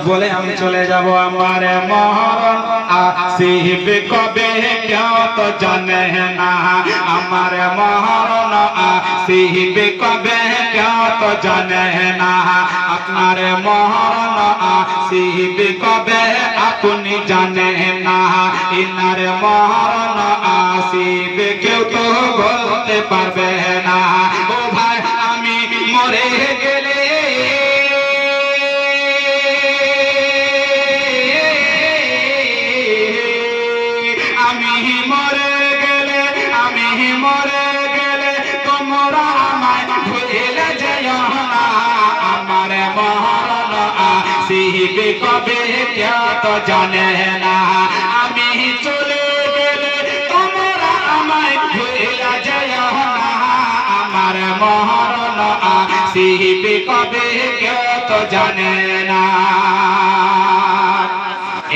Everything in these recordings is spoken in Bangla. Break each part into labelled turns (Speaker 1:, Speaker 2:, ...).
Speaker 1: বলে আমি চলে যাব আমার মহরণ আসিবে কবে কেউ তো জানে না আমার মহরণ আসিবে কবে কেউ তো জানে না আপনার মহরণ আসিবে কবে আপনি জানেন না ইনার মহরণ আসিবে কেউ তো বলতে পারবে না ও ভাই আমি মরে গেলে তোমরা আমায় ভুলে যেও না আমার মরণ আসিবে কবে কেউ তো জানে না আমি চলে গেলে তোমরা আমায় ভুলে যেও না আমার মরণ আসিবে কবে কেউ তো জানে না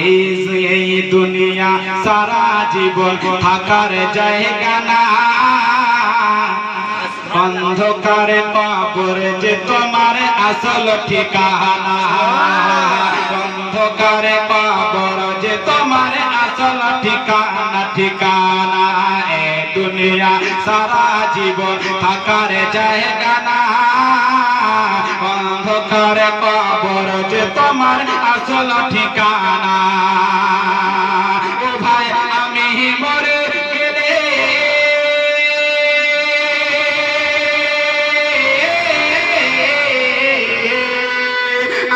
Speaker 1: এই দুনিয়া সারা জীবন থাকার জায়গা না অন্ধকারে কবর যে তোমার আসল ঠিকানা অন্ধকারে কবর যে তোমার আসল ঠিকানা ঠিকানা এ দুনিয়া সারা জীবন থাকার জায়গা না অন্ধকারে কবর যে তোমার আসল ঠিকানা ও ভাই আমি মরে গেলে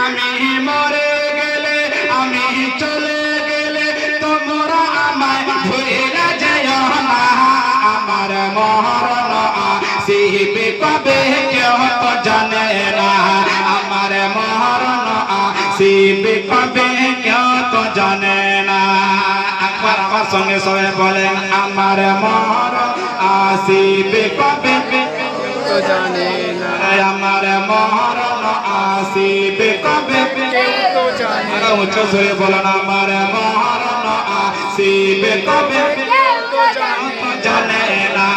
Speaker 1: আমি মরে গেলে আমি চলে গেলে তোমরা আমায় ভুলে যেও না আমার মরণ আসিবে কবে কেউ তো জানে না আমার মরণ আসিবে কবে কেউ তো জানে না একবার আমার সঙ্গে সবাই বলেন আমার মরণ আসিবে কবে তো জানে না আমার মরণ আসিবে কবে কেউ তো জানে না উচ্চ স্বরে বলেন আমার মরণ আসিবে কবে কেউ তো জানে না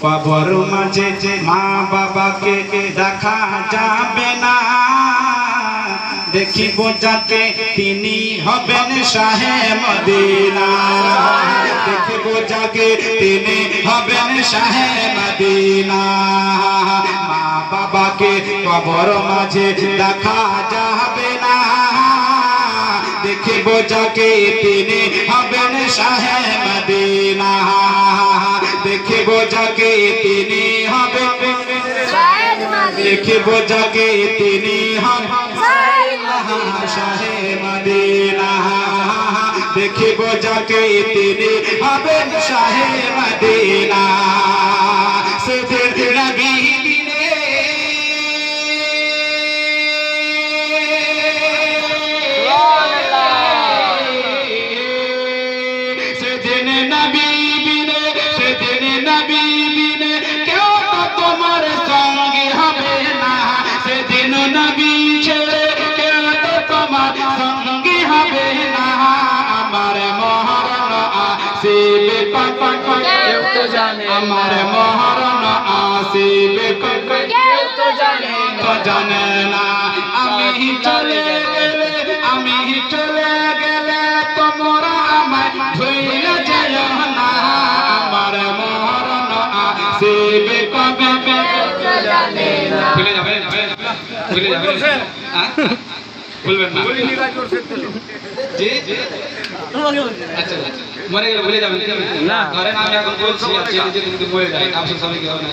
Speaker 1: কবর মাঝে যে মা বাবাকে দেখা যাবে না দেখিব যাকে তিনি হবেন শাহে মদিনা দেখিব যাকে তিনি হবেন শাহে মদিনা মা বাবাকে কবর মাঝে দেখা যাবে না দেখিব যাকে তিনি হবেন শাহে মদিনা দেখিব যাকে তিনি হবেন দেখিব যাকে তিনি হবেন শাহে মদিনা দেখিব যাকে তিনি হবেন শাহে মদিনা সেদিন নবী আমার মরণ আসিবে কবে কেউ তো জানে না আমি চলে গেলে তোমরা আমায় ভুলে যেও না আমার মরণ আসিবে কবে কেউ তো জানে না ভুলে যাবেন বলবেন না জি আচ্ছা মরে গেলে ভুলে যাবেন না ধরেন আমি এখন বলছি যদি মরে যায় আফসোস হবে কি হবে না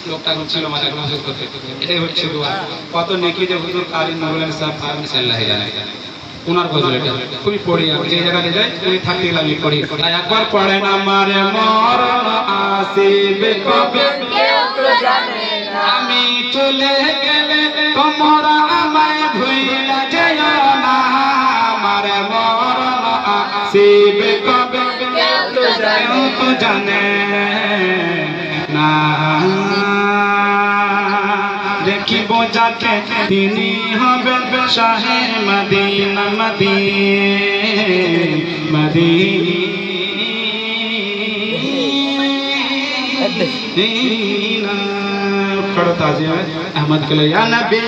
Speaker 1: লোকটা এখন ছিল মাঝে এখন আফসোস করতে এটাই হচ্ছে দোয়া কত নেকি যে হুজুর কারি নবুলান সাহেব ফারমি সাল্লাল্লাহু আলাইহি ওনার গজল এটা খুবই পড়ি আমি যে জায়গাতে যাই উনি থাকতে গেলে আমি পড়ি একবার পড়েন আমার মরণ আসিবে কবে কেউ তো জানে না আমি চলে গেলে তোমরা আমায় ভুলে যেও না আমার মরণ আসিবে কবে কেউ তো জানে না দেখিব যাকে তিনি হবেন শাহে মদিনা मदीना खड़ता जी अहमद के लिए या नबी